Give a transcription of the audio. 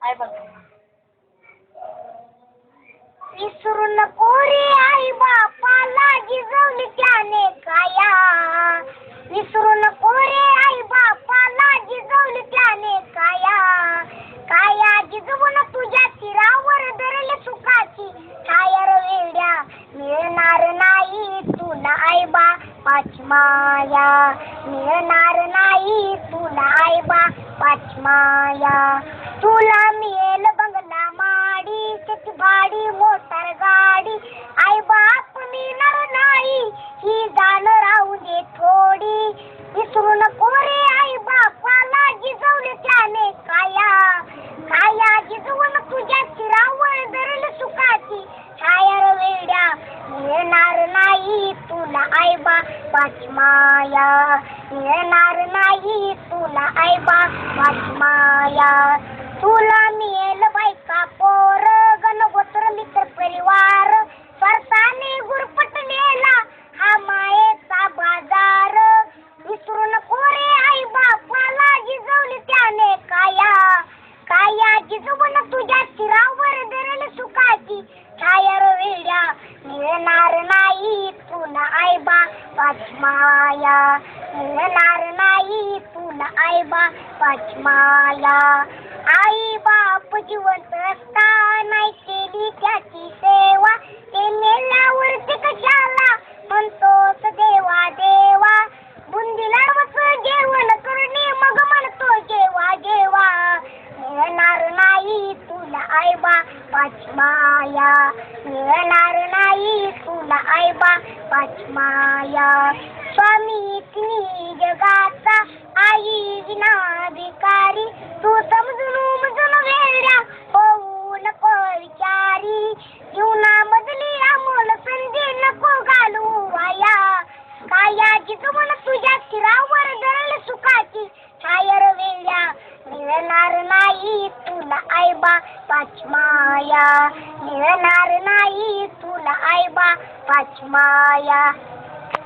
काय बघ. विसरू नको रे आई बापाला जिजवली त्याने काया. विसरू नको रे आई बापाला जिजवली त्याने काया. काया जिजवून तुझ्या तीरावर धरले सुखाची छायर वेड्या. मिळणार नाही तुला आई बापाची माया. मिळणार नाही तुला आई बापाची माया. तुला मिळेल बंगला माडी त्याची भाडी मोटर गाडी. आई बाप मिळणार नाही ही जाण राहू दे थोडी. विसरू नको रे आई बापाला जिजवले त्याने काया. काया जिजवून तुझ्या शिरावर धरल सुखाची छायर वेड्या. मिळणार नाही तुला आई बापाची माया. मिळणार नाही तुला आई बापाची माया. तुला मिळेल बायका पोर गणगोत्र मित्र परिवार. स्वतःने गुरफटलेला हा मायेचा बाजार. विसरू नको रे आई बापाला जिजवली त्याने काया. काया जिजवून तुझ्या शिरावर धरल सुखाची छायर वेड्या. मिळणार नाही तुला आई बापाची माया. मिळणार नाही तुला आई बापाची माया. आई बाप जिवंत असताना केली त्याची सेवा. ते मेल्यावर ते कशाला म्हणतोस देवा देवा. बुंदी लाडवच जेवण करणे मग म्हणतो जेवा जेवा. मिळणार नाही तुला आई बापाची माया. मिळणार नाही तुला आई बापाची माया. स्वामी तिन्ही जगाचा आई विना भिकारी. तू समजून उमजून वेड्या होऊ नको विचारी. जीवनामधली अमोल संधी नको घालू वाया. काया जिजवून तुझ्या शिरावर धरल सुखाची छायर वेड्या. मिळणार नाही तुला आई बापाची माया. मिळणार नाही तुला आई बापाची माया.